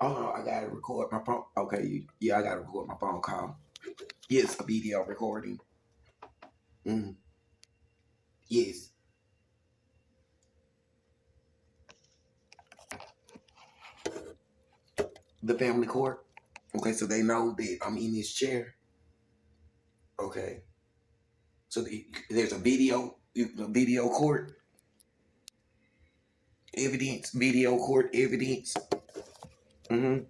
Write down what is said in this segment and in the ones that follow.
Oh, I gotta record my phone. Okay, yeah, I gotta record my phone call. Yes, a video recording. Mm. Yes. The family court. Okay, so they know that I'm in this chair. Okay. So there's a video court evidence, video court evidence. Mm-hmm.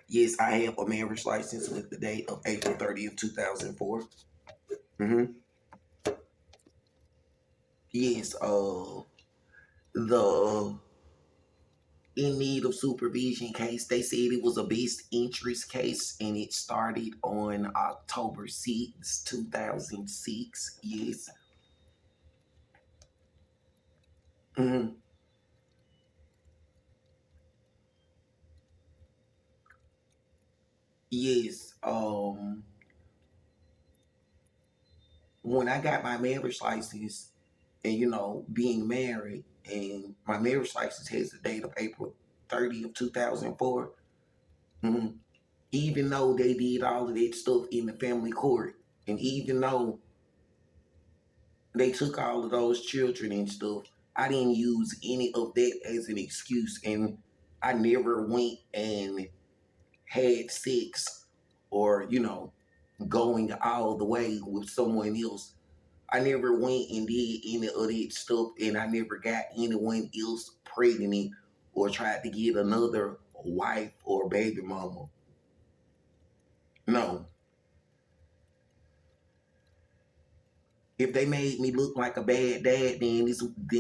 Yes, I have a marriage license with the date of April 30th, 2004. Mm-hmm. Yes, the in need of supervision case, they said it was a best interest case and it started on October 6, 2006. Yes. Mm-hmm. Yes. When I got my marriage license and, being married, and my marriage license has the date of April 30th, 2004. Mm-hmm. Even though they did all of that stuff in the family court, and even though they took all of those children and stuff, I didn't use any of that as an excuse, and I never went and had sex or, going all the way with someone else. I never went and did any of that stuff, and I never got anyone else pregnant or tried to get another wife or baby mama. No. If they made me look like a bad dad, then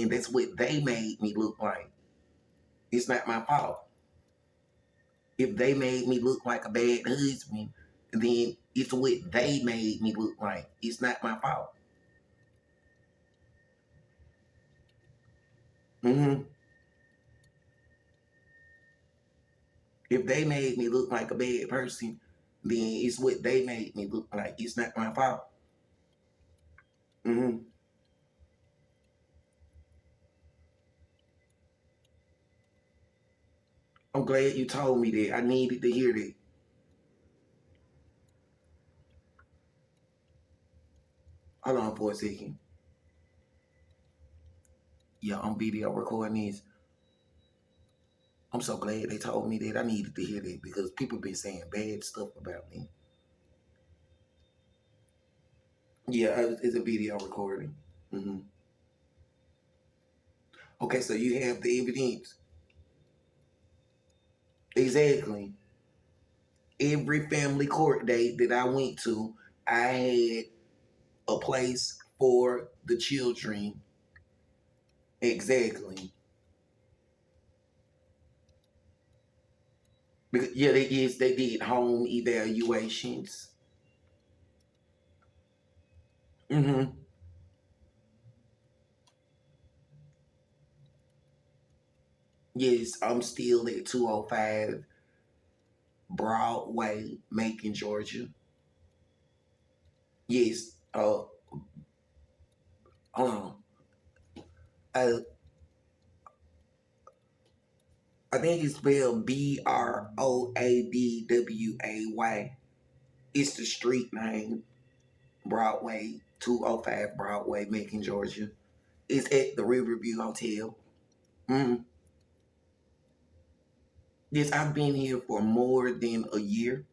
that's what they made me look like. It's not my fault. If they made me look like a bad husband, then it's what they made me look like. It's not my fault. Mm-hmm. If they made me look like a bad person, then it's what they made me look like. It's not my fault. Mm-hmm. I'm glad you told me that. I needed to hear that. Hold on for a second. Yeah, I'm video recording this. I'm so glad they told me that. I needed to hear that because people been saying bad stuff about me. Yeah, it's a video recording. Mm-hmm. Okay, so you have the evidence. Exactly. Every family court date that I went to, I had a place for the children. Exactly. Because, yeah, they did home evaluations. Mm-hmm. Yes, I'm still at 205 Broadway, Macon, Georgia. Yes. Hold on. Uh, I think it's spelled Broadway. It's the street name. Broadway, 205 Broadway, Macon, Georgia. It's at the Riverview Hotel. Mm. Yes, I've been here for more than a year.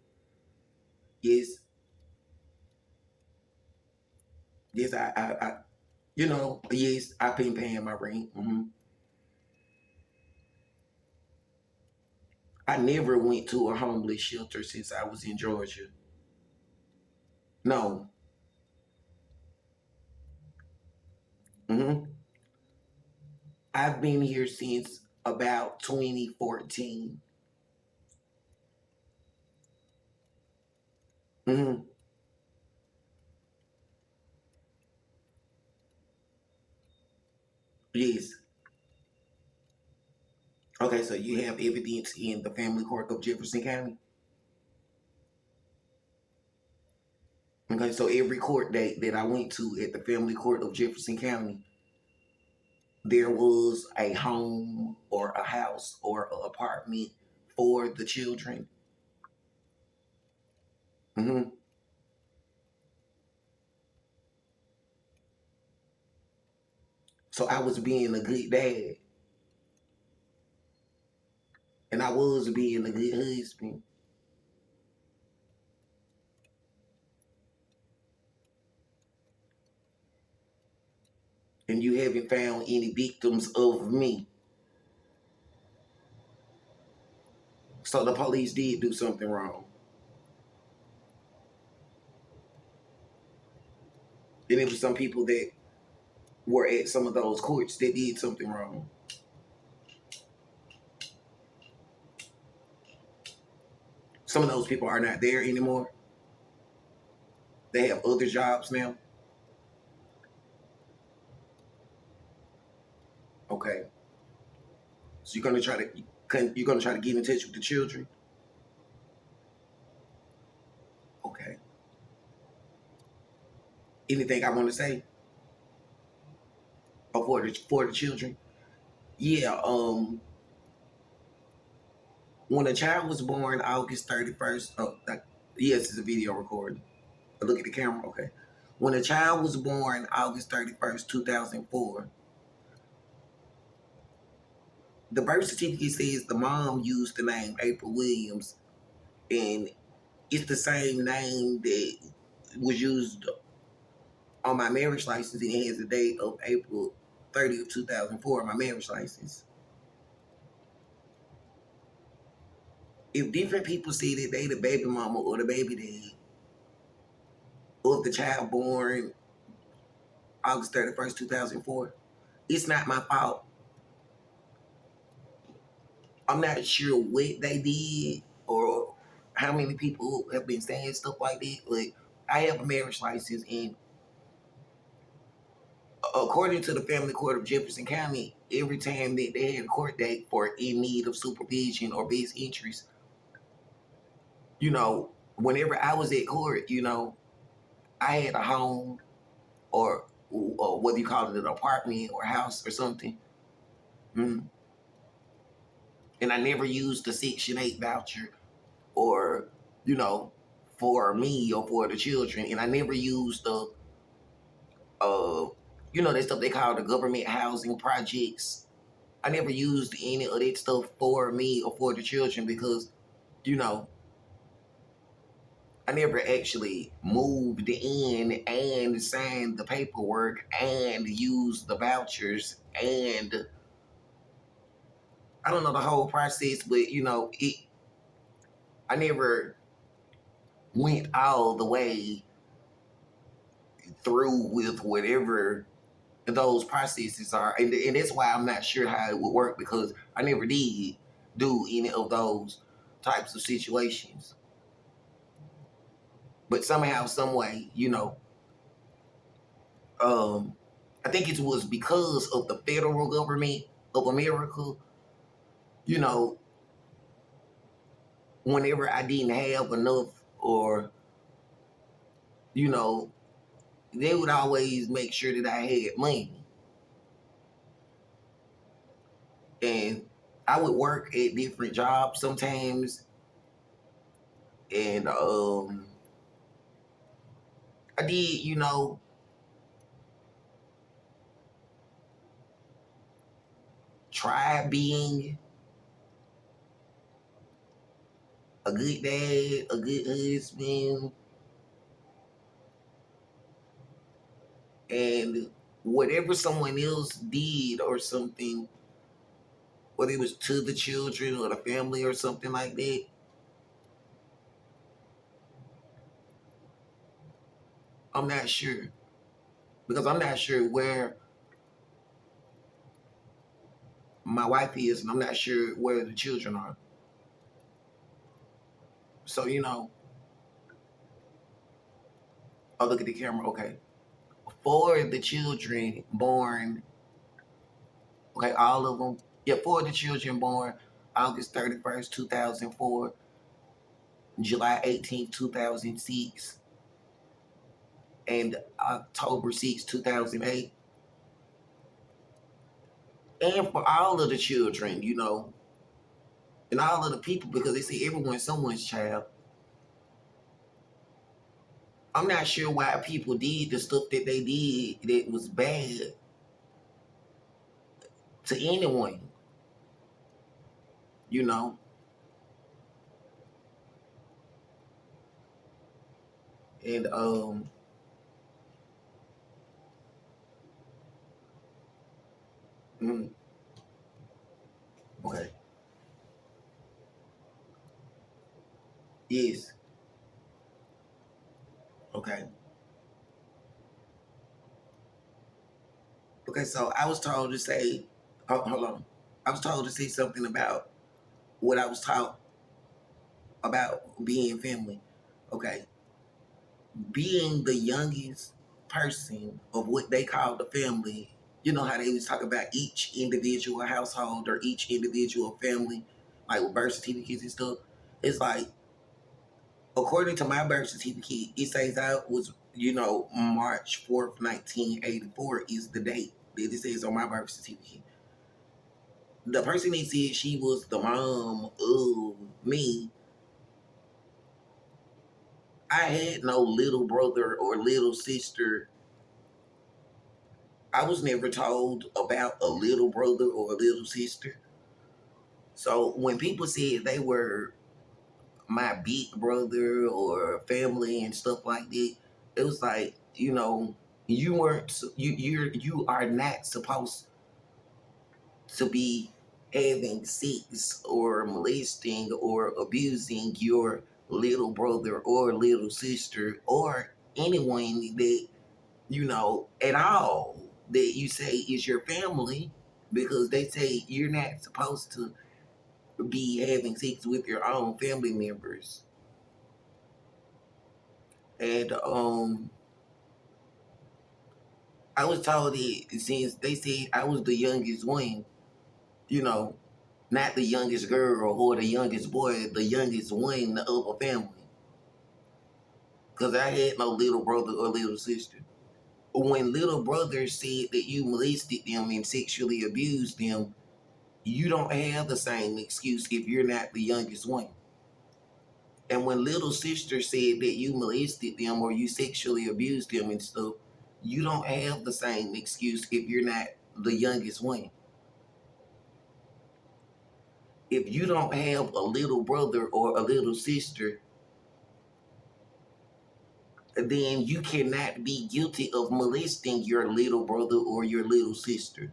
Yes. Yes, yes, I've been paying my rent. Mm-hmm. I never went to a homeless shelter since I was in Georgia. No. Mm-hmm. I've been here since about 2014. Mm-hmm. Yes. Okay, so you have evidence in the family court of Jefferson County? Okay, so every court date that I went to at the family court of Jefferson County, there was a home or a house or an apartment for the children. Hmm. So I was being a good dad, and I was being a good husband. And you haven't found any victims of me. So the police did do something wrong. And it was some people that were at some of those courts that did something wrong. Some of those people are not there anymore. They have other jobs now. Okay. So you're gonna try to get in touch with the children. Okay. Anything I want to say? Oh, for the children. Yeah. When a child was born August 31st. Oh, yes, it's a video recording. Look at the camera. Okay. When a child was born August 31st, 2004, the birth certificate says the mom used the name April Williams, and it's the same name that was used on my marriage license, and it has the date of April 30th, 2004 on my marriage license. If different people say that they the baby mama or the baby dad of the child born August 31st, 2004, it's not my fault. I'm not sure what they did or how many people have been saying stuff like that, but I have a marriage license, and according to the Family Court of Jefferson County, every time that they had a court date for in need of supervision or best interest, whenever I was at court, I had a home or what do you call it, an apartment or house or something. Mm. And I never used the Section 8 voucher or, you know, for me or for the children. And I never used the, uh, that stuff they call the government housing projects. I never used any of that stuff for me or for the children because, you know, I never actually moved in and signed the paperwork and used the vouchers and I don't know the whole process, but I never went all the way through with whatever those processes are, and that's why I'm not sure how it would work because I never did do any of those types of situations. But somehow, some way, I think it was because of the federal government of America, you know, whenever I didn't have enough or, you know, they would always make sure that I had money. And I would work at different jobs sometimes. And I did, try being a good dad, a good husband, and whatever someone else did or something, whether it was to the children or the family or something like that, I'm not sure. Because I'm not sure where my wife is, and I'm not sure where the children are. So, I'll look at the camera, okay. For the children born, okay, all of them, yeah, for the children born August 31st, 2004, July 18th, 2006, and October 6th, 2008, and for all of the children, you know, and all of the people, because they say everyone's someone's child. I'm not sure why people did the stuff that they did that was bad to anyone, you know. And mm, okay, yes, okay, okay. So I was told to say, hold on, I was told to say something about what I was taught about being family. Okay, being the youngest person of what they call the family. You know how they always talk about each individual household or each individual family, like with birth certificates and stuff. It's like, according to my birth certificate, it says I was, you know, March 4th, 1984 is the date that it says on my birth certificate. The person that said she was the mom of me, I had no little brother or little sister. I was never told about a little brother or a little sister. So when people said they were my big brother or family and stuff like that, it was like, you know, you weren't you are not supposed to be having sex or molesting or abusing your little brother or little sister or anyone that, you know, at all that you say is your family, because they say you're not supposed to be having sex with your own family members. And I was told that since they said I was the youngest one, you know, not the youngest girl or the youngest boy, the youngest one of a family. Because I had no little brother or little sister. When little brothers said that you molested them and sexually abused them, you don't have the same excuse if you're not the youngest one. And when little sister said that you molested them or you sexually abused them and stuff, you don't have the same excuse if you're not the youngest one. If you don't have a little brother or a little sister, then you cannot be guilty of molesting your little brother or your little sister.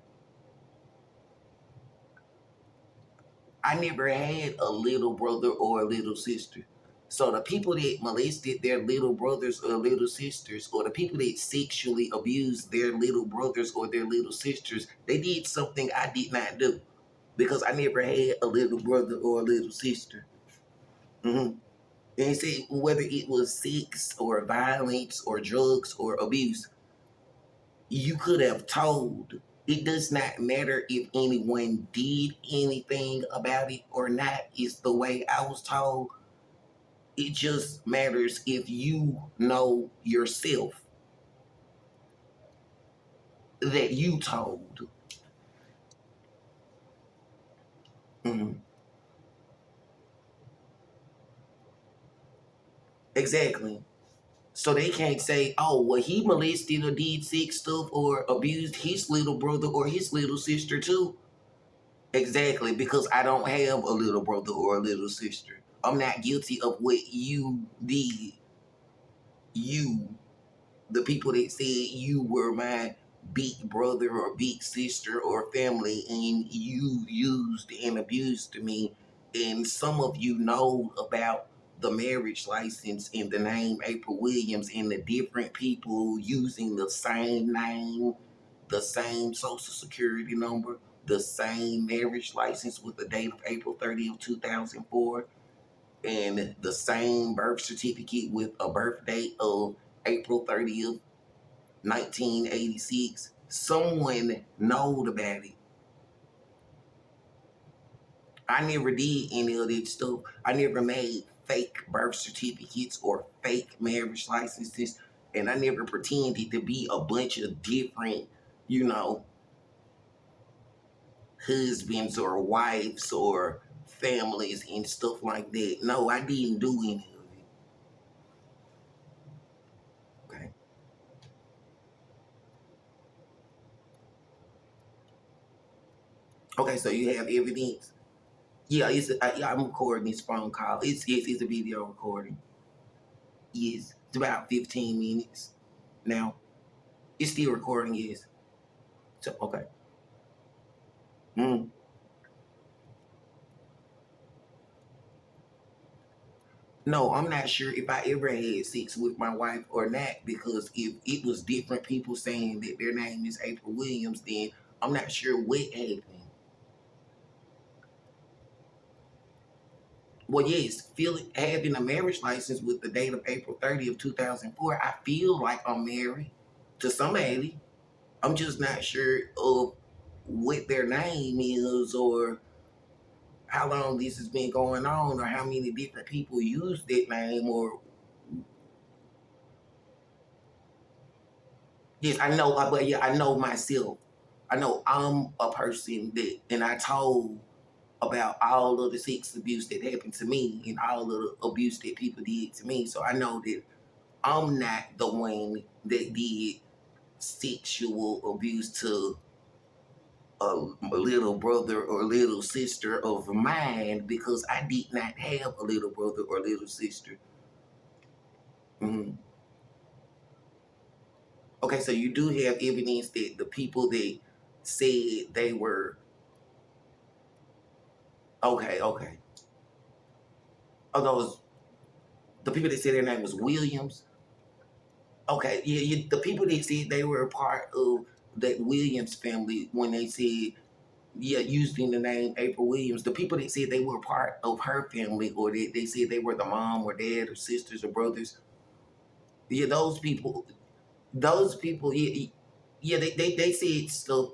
I never had a little brother or a little sister. So the people that molested their little brothers or little sisters, or the people that sexually abused their little brothers or their little sisters, they did something I did not do, because I never had a little brother or a little sister. Mm-hmm. And say whether it was sex or violence or drugs or abuse, you could have told. It does not matter if anyone did anything about it or not. It's the way I was told. It just matters if you know yourself that you told. Mhm. Exactly. So they can't say, oh, well, he molested or did sick stuff or abused his little brother or his little sister too. Exactly, because I don't have a little brother or a little sister. I'm not guilty of what you did. You, the people that said you were my big brother or big sister or family, and you used and abused me. And some of you know about the marriage license and the name April Williams and the different people using the same name, the same social security number, the same marriage license with the date of April 30th, 2004, and the same birth certificate with a birth date of April 30th, 1986. Someone knowed about it. I never did any of that stuff. I never made fake birth certificates or fake marriage licenses, and I never pretended to be a bunch of different, you know, husbands or wives or families and stuff like that. No, I didn't do any of it. Okay. Okay, so you have evidence. Yeah, I'm recording this phone call. It's a video recording. Yes, it's about 15 minutes now. It's still recording. Yes. So okay. Mm. No, I'm not sure if I ever had sex with my wife or not, because if it was different people saying that their name is April Williams, then I'm not sure what happened. Well, yes, having a marriage license with the date of April 30th, 2004, I feel like I'm married to somebody. I'm just not sure of what their name is, or how long this has been going on, or how many different people use that name, or yes, I know, but yeah, I know myself. I know I'm a person that, and I told about all of the sex abuse that happened to me and all of the abuse that people did to me. So I know that I'm not the one that did sexual abuse to a little brother or little sister of mine, because I did not have a little brother or little sister. Mhm. Okay, so you do have evidence that the people that said they were okay, okay. Oh, those the people that said their name was Williams. Okay, yeah, the people that said they were a part of that Williams family, when they said, yeah, using the name April Williams, the people that said they were a part of her family, or they said they were the mom or dad or sisters or brothers, yeah, those people, yeah, yeah, they said stuff.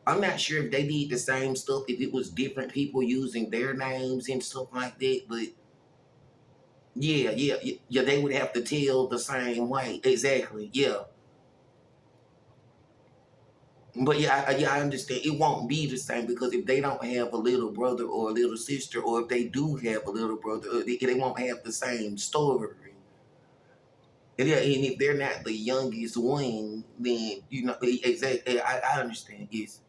I'm not sure if they did the same stuff, if it was different people using their names and stuff like that, but yeah, yeah, yeah, they would have to tell the same way. Exactly, yeah. But yeah, I understand. It won't be the same, because if they don't have a little brother or a little sister, or if they do have a little brother, they won't have the same story. And, yeah, and if they're not the youngest one, then exactly. I understand. Yes.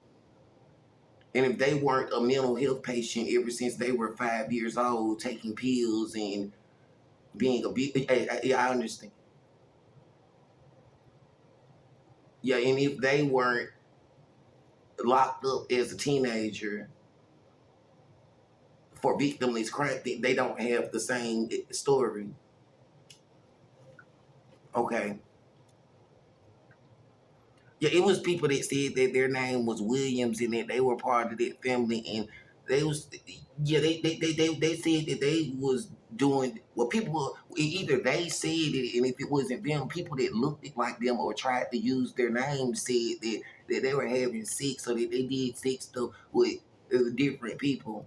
And if they weren't a mental health patient ever since they were 5 years old, taking pills and being abused, yeah, I understand. Yeah, and if they weren't locked up as a teenager for victimless crime, they don't have the same story. Okay. Yeah, it was people that said that their name was Williams and that they were part of that family, and they was, yeah, they said that they was doing what people, either they said it, and if it wasn't them, people that looked like them or tried to use their name said that they were having sex, so that they did sex stuff with different people.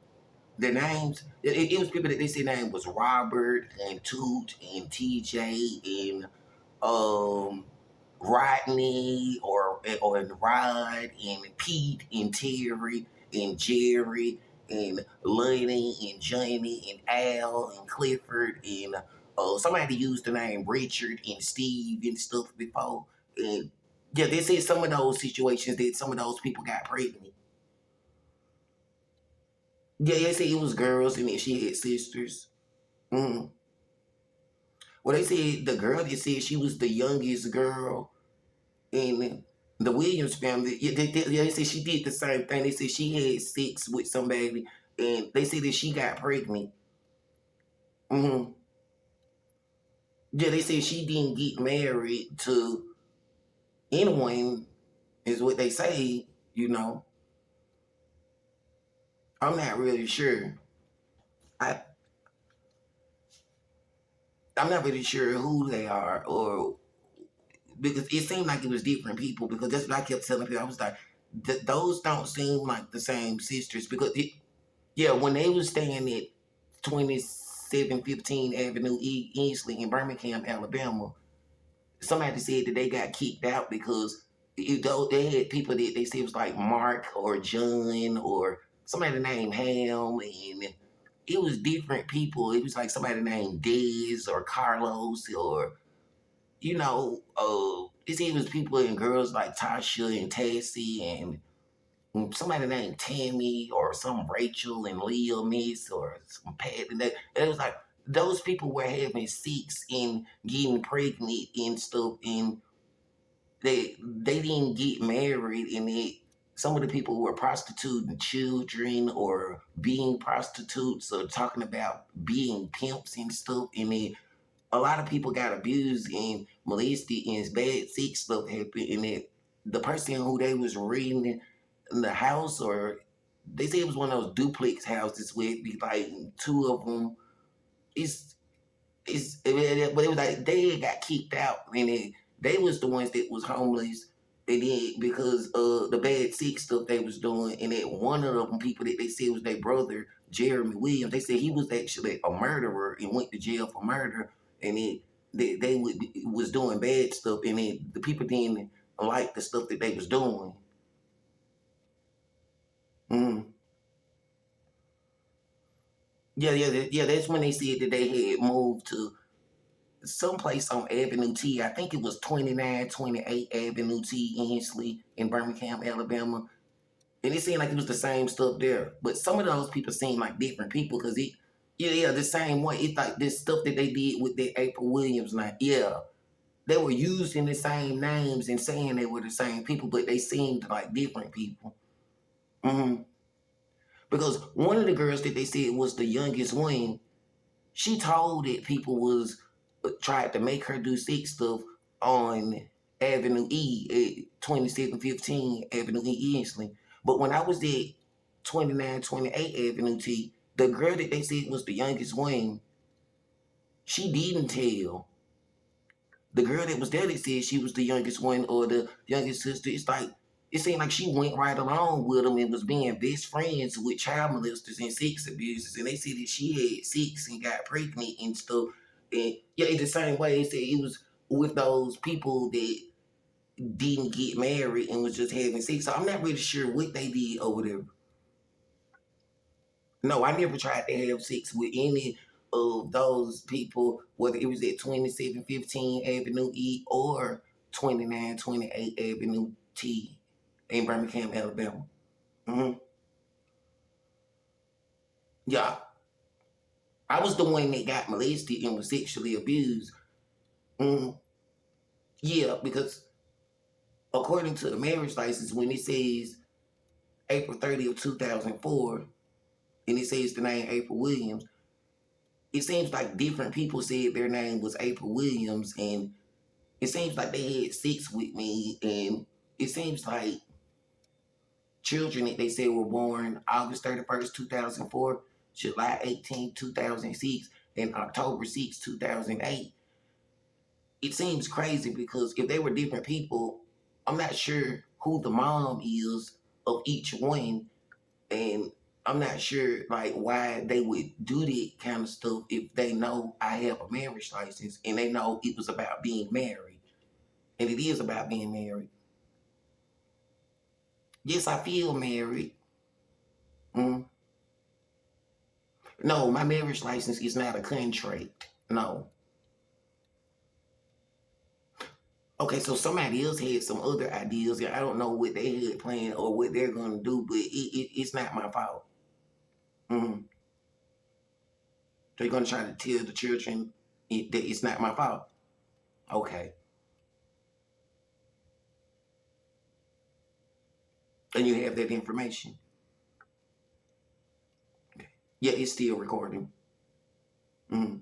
The names, it was people that they said name was Robert and Toot and TJ and um Rodney or Rod and Pete and Terry and Jerry and Lenny and Johnny and Al and Clifford and somebody used the name Richard and Steve and stuff before. And yeah, they said some of those situations that some of those people got pregnant. Yeah, they said it was girls and that she had sisters. Mm. Well, they said the girl, they said she was the youngest girl in the Williams family. Yeah, they said she did the same thing. They said she had sex with somebody, and they said that she got pregnant. Hmm. Yeah, they said she didn't get married to anyone, is what they say. You know, I'm not really sure. I I'm not really sure who they are, or because it seemed like it was different people. Because that's what I kept telling people. I was like, those don't seem like the same sisters. Because yeah, when they was staying at 2715 Avenue Easley in Birmingham, Alabama, somebody said that they got kicked out because They had people that they said was like Mark or John or somebody named Ham, and it was different people. It was like somebody named Dez or Carlos or it was people and girls like Tasha and Tassie and somebody named Tammy or some Rachel and Leah Miss or some Pat. And it was like those people were having sex and getting pregnant and stuff, and they didn't get married, and some of the people were prostituting children or being prostitutes or talking about being pimps and stuff, and then a lot of people got abused and molested and bad sex stuff happened, and the person who they was reading in the house, or they say it was one of those duplex houses where it'd be like two of them. But it was like they had got kicked out, and they was the ones that was homeless, and then because the bad sex stuff they was doing, and that one of them people that they said was their brother Jeremy Williams, they said he was actually a murderer and went to jail for murder, and was doing bad stuff, and then the people didn't like the stuff that they was doing. Mm. Yeah. That's when they said that they had moved to someplace on Avenue T. I think it was 2928 Avenue T, Ensley in Birmingham, Alabama. And it seemed like it was the same stuff there. But some of those people seem like different people because the same way. It's like this stuff that they did with the April Williams night. Yeah. They were using the same names and saying they were the same people, but they seemed like different people. Mm-hmm. Because one of the girls that they said was the youngest one, she told that people was tried to make her do sex stuff on Avenue E at 2715 Avenue E Ensley. But when I was at 2928 Avenue T, the girl that they said was the youngest one, she didn't tell. The girl that was there that said she was the youngest one or the youngest sister, it's like it seemed like she went right along with them and was being best friends with child molesters and sex abusers. And they said that she had sex and got pregnant and stuff. And yeah, it's the same way they said it was with those people that didn't get married and was just having sex. So I'm not really sure what they did or whatever. No, I never tried to have sex with any of those people, whether it was at 2715 Avenue E or 2928 Avenue T in Birmingham, Alabama. Mm-hmm. Yeah, I was the one that got molested and was sexually abused. Mm-hmm. Yeah, because according to the marriage license, when it says April 30th, 2004, and it says the name April Williams, it seems like different people said their name was April Williams, and it seems like they had sex with me, and it seems like children that they said were born August 31st, 2004, July 18th, 2006, and October 6th, 2008. It seems crazy because if they were different people, I'm not sure who the mom is of each one, and I'm not sure like why they would do that kind of stuff if they know I have a marriage license and they know it was about being married. And it is about being married. Yes, I feel married. Mm. No, my marriage license is not a contract. No. Okay, so somebody else had some other ideas, and I don't know what they had planned or what they're going to do, but it's not my fault. Mm. They're going to try to tell the children that it's not my fault. Okay. And you have that information. Okay. Yeah, it's still recording. Mm.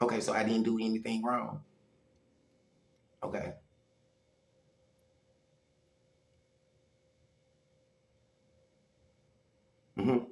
Okay, so I didn't do anything wrong. Okay. Mm-hmm.